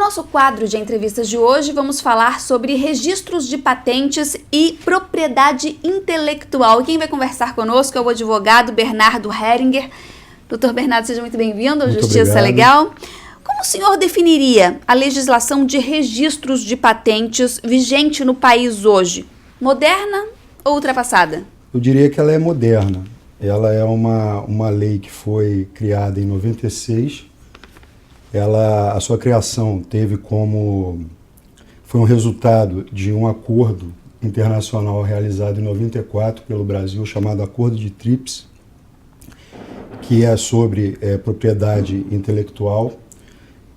nosso quadro de entrevistas de hoje, vamos falar sobre registros de patentes e propriedade intelectual. E quem vai conversar conosco é o advogado Bernardo Heringer. Doutor Bernardo, seja muito bem-vindo ao Justiça Legal. Como o senhor definiria a legislação de registros de patentes vigente no país hoje? Moderna ou ultrapassada? Eu diria que ela é moderna. Ela é uma lei que foi criada em 96. A sua criação foi um resultado de um acordo internacional realizado em 94 pelo Brasil, chamado Acordo de TRIPS, que é sobre propriedade intelectual,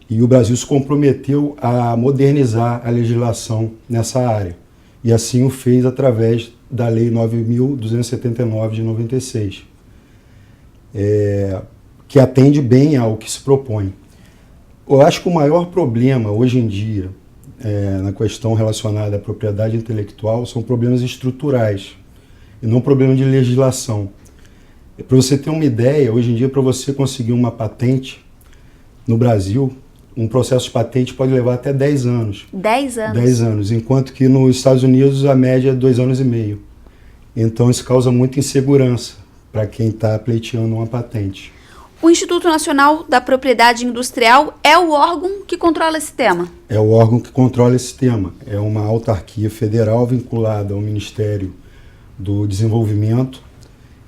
e o Brasil se comprometeu a modernizar a legislação nessa área, e assim o fez através da Lei 9.279 de 96, que atende bem ao que se propõe. Eu acho que o maior problema hoje em dia na questão relacionada à propriedade intelectual são problemas estruturais e não problemas de legislação. Para você ter uma ideia, hoje em dia, para você conseguir uma patente no Brasil, um processo de patente pode levar até 10 anos. 10 anos? 10 anos, enquanto que nos Estados Unidos a média é 2 anos e meio. Então isso causa muita insegurança para quem está pleiteando uma patente. O Instituto Nacional da Propriedade Industrial é o órgão que controla esse tema? É o órgão que controla esse tema. É uma autarquia federal vinculada ao Ministério do Desenvolvimento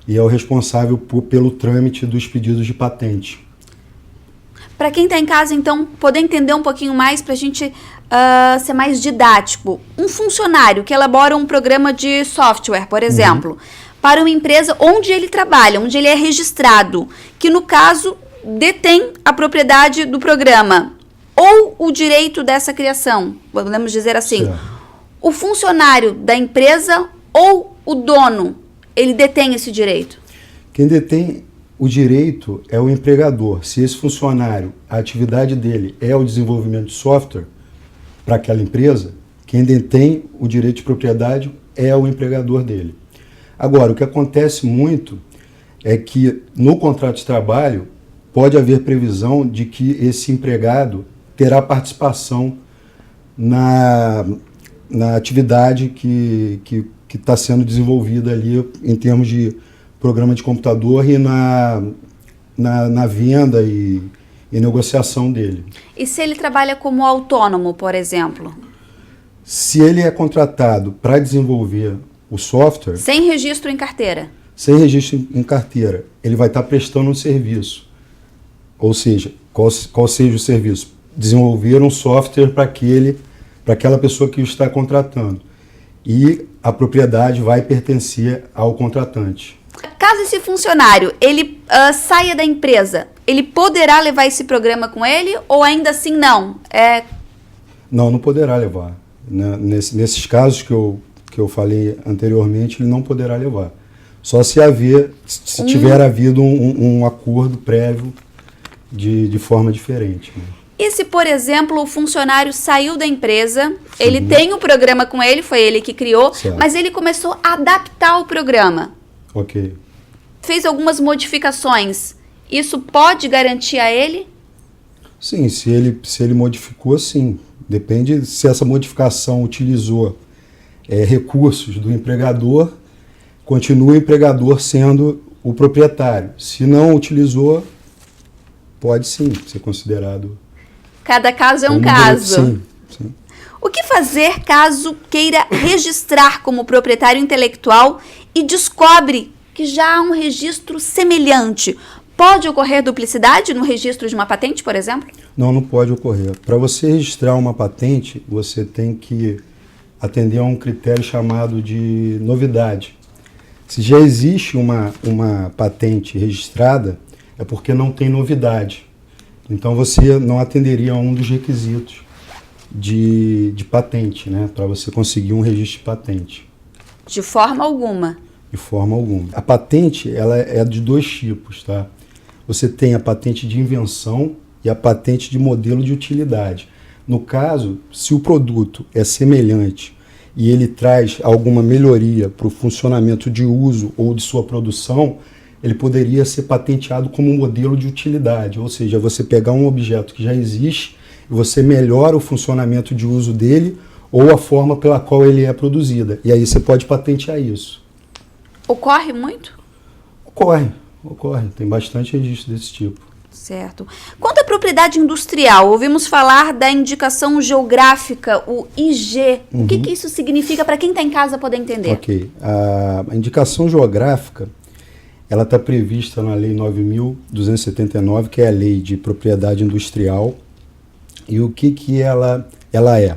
e é o responsável pelo trâmite dos pedidos de patente. Para quem está em casa, então, poder entender um pouquinho mais, para a gente ser mais didático, um funcionário que elabora um programa de software, por exemplo, para uma empresa onde ele trabalha, onde ele é registrado, que no caso detém a propriedade do programa ou o direito dessa criação, podemos dizer assim, certo. O funcionário da empresa ou o dono, ele detém esse direito? Quem detém o direito é o empregador. Se esse funcionário, a atividade dele é o desenvolvimento de software para aquela empresa, quem detém o direito de propriedade é o empregador dele. Agora, o que acontece muito é que no contrato de trabalho pode haver previsão de que esse empregado terá participação na atividade que está sendo desenvolvida ali em termos de programa de computador e na venda e negociação dele. E se ele trabalha como autônomo, por exemplo? Se ele é contratado para desenvolver o software... Sem registro em carteira? Sem registro em carteira. Ele vai estar prestando um serviço. Ou seja, qual seja o serviço? Desenvolver um software para aquela pessoa que o está contratando. E a propriedade vai pertencer ao contratante. Caso esse funcionário ele saia da empresa, ele poderá levar esse programa com ele ou ainda assim não? Não poderá levar. Nesses casos que eu falei anteriormente, ele não poderá levar. Só se tiver havido um acordo prévio de forma diferente. Né? E se, por exemplo, o funcionário saiu da empresa, ele tem o programa com ele, foi ele que criou, certo. Mas ele começou a adaptar o programa. Ok. Fez algumas modificações. Isso pode garantir a ele? Sim, se ele modificou, sim. Depende se essa modificação utilizou recursos do empregador, continua o empregador sendo o proprietário. Se não utilizou, pode sim ser considerado. Cada caso é um caso. Sim. O que fazer caso queira registrar como proprietário intelectual e descobre que já há um registro semelhante? Pode ocorrer duplicidade no registro de uma patente, por exemplo? Não pode ocorrer. Para você registrar uma patente, você tem que atender a um critério chamado de novidade. Se já existe uma patente registrada, é porque não tem novidade. Então você não atenderia a um dos requisitos de patente, né, para você conseguir um registro de patente. De forma alguma? De forma alguma. A patente ela é de dois tipos, tá? Você tem a patente de invenção e a patente de modelo de utilidade. No caso, se o produto é semelhante e ele traz alguma melhoria para o funcionamento de uso ou de sua produção, ele poderia ser patenteado como modelo de utilidade, ou seja, você pegar um objeto que já existe e você melhora o funcionamento de uso dele ou a forma pela qual ele é produzida. E aí você pode patentear isso. Ocorre muito? Ocorre. Tem bastante registro desse tipo. Certo. Quanto à propriedade industrial, ouvimos falar da indicação geográfica, o IG. O que isso significa para quem está em casa poder entender? Ok. A indicação geográfica, ela está prevista na Lei 9.279, que é a Lei de Propriedade Industrial. E o que ela é?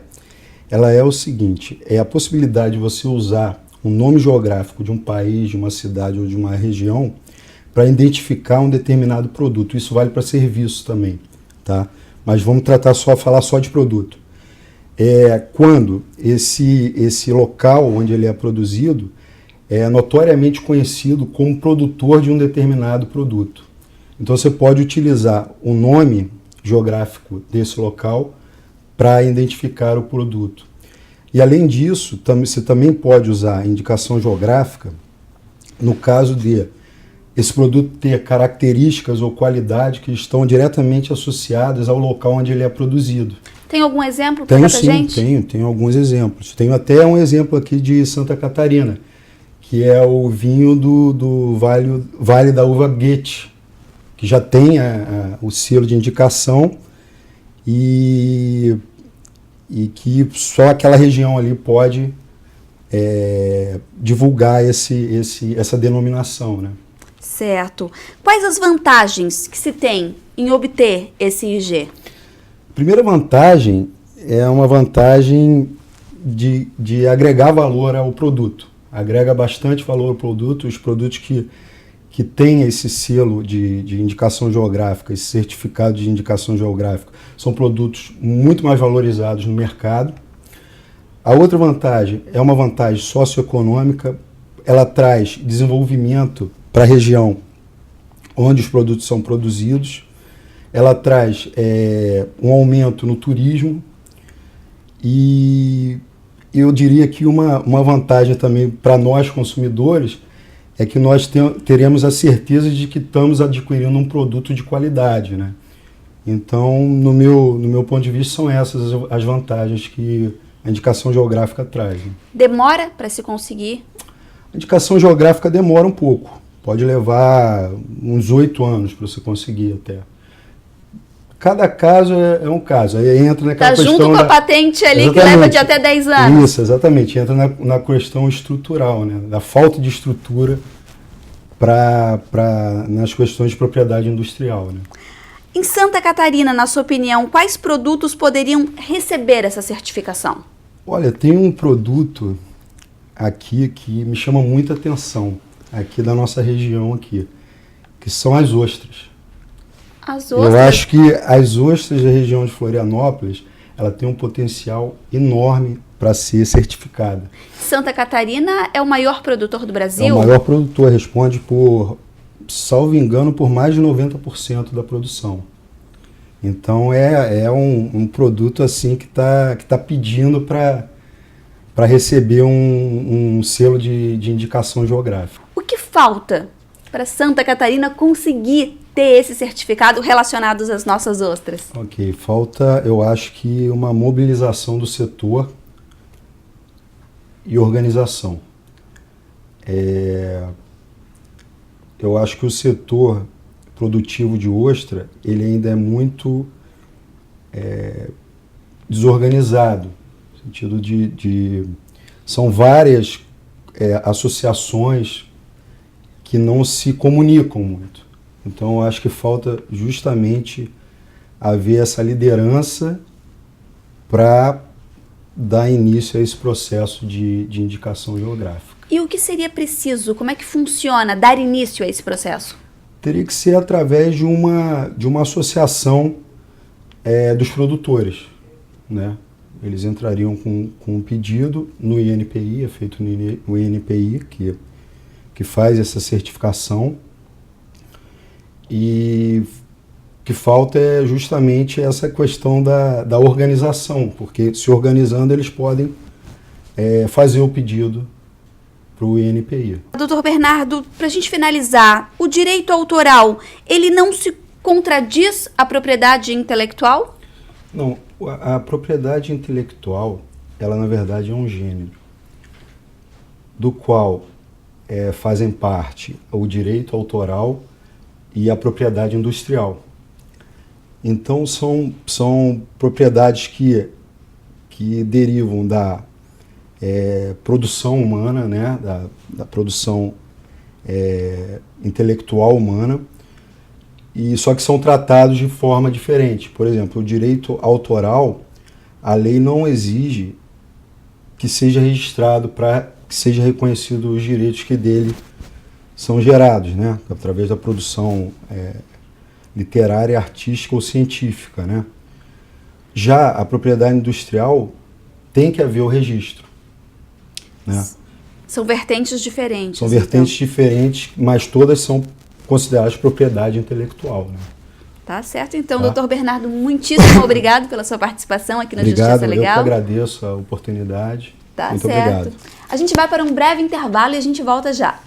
Ela é o seguinte, é a possibilidade de você usar um nome geográfico de um país, de uma cidade ou de uma região para identificar um determinado produto. Isso vale para serviços também, tá? Mas vamos falar só de produto. Quando esse local onde ele é produzido é notoriamente conhecido como produtor de um determinado produto. Então você pode utilizar o nome geográfico desse local para identificar o produto. E além disso, você também pode usar a indicação geográfica no caso de esse produto ter características ou qualidade que estão diretamente associadas ao local onde ele é produzido. Tem algum exemplo para a gente? Tenho alguns exemplos. Tenho até um exemplo aqui de Santa Catarina, que é o vinho do Vale da Uva Goethe, que já tem o selo de indicação e que só aquela região ali pode divulgar essa denominação, né? Certo. Quais as vantagens que se tem em obter esse IG? A primeira vantagem é uma vantagem de agregar valor ao produto. Agrega bastante valor ao produto. Os produtos que têm esse selo de indicação geográfica, esse certificado de indicação geográfica, são produtos muito mais valorizados no mercado. A outra vantagem é uma vantagem socioeconômica. Ela traz desenvolvimento para a região onde os produtos são produzidos. Ela traz um aumento no turismo e eu diria que uma vantagem também para nós consumidores é que nós teremos a certeza de que estamos adquirindo um produto de qualidade, né? Então, no meu ponto de vista, são essas as vantagens que a indicação geográfica traz. Né? Demora para se conseguir? A indicação geográfica demora um pouco. Pode levar uns 8 anos para você conseguir até. Cada caso é um caso. Aí entra naquela questão... Está junto com a patente ali, exatamente, que leva de até 10 anos. Isso, exatamente. Entra na questão estrutural, né? Da falta de estrutura nas questões de propriedade industrial. Né? Em Santa Catarina, na sua opinião, quais produtos poderiam receber essa certificação? Olha, tem um produto aqui que me chama muita atenção, aqui da nossa região aqui, que são as ostras. As ostras? Eu acho que as ostras da região de Florianópolis, ela tem um potencial enorme para ser certificada. Santa Catarina é o maior produtor do Brasil? É o maior produtor, responde por, salvo engano, por mais de 90% da produção. Então é um produto assim que tá pedindo para receber um selo de indicação geográfica. O que falta para Santa Catarina conseguir ter esse certificado relacionado às nossas ostras? Ok, falta, eu acho que uma mobilização do setor e organização. Eu acho que o setor produtivo de ostra, ele ainda é muito desorganizado, no sentido são várias associações que não se comunicam muito. Então, eu acho que falta justamente haver essa liderança para dar início a esse processo de indicação geográfica. E o que seria preciso? Como é que funciona dar início a esse processo? Teria que ser através de uma associação dos produtores, né? Eles entrariam com um pedido no INPI, é feito no INPI, que faz essa certificação, e o que falta é justamente essa questão da organização, porque se organizando eles podem fazer o pedido para o INPI. Doutor Bernardo, para a gente finalizar, o direito autoral, ele não se contradiz à propriedade intelectual? Não, A propriedade intelectual, ela na verdade é um gênero, do qual fazem parte o direito autoral e a propriedade industrial. Então são propriedades que derivam da produção humana, né, da produção intelectual humana, e só que são tratados de forma diferente. Por exemplo, o direito autoral, a lei não exige que seja registrado para que seja reconhecido os direitos que dele são gerados, né, através da produção literária, artística ou científica, né. Já a propriedade industrial tem que haver o registro, né. São vertentes diferentes. São vertentes diferentes, mas todas são consideradas propriedade intelectual, né? Tá certo, então, doutor Bernardo, muitíssimo obrigado pela sua participação aqui no Justiça Legal. Eu que agradeço a oportunidade. Tá Muito certo. obrigado. A gente vai para um breve intervalo e a gente volta já.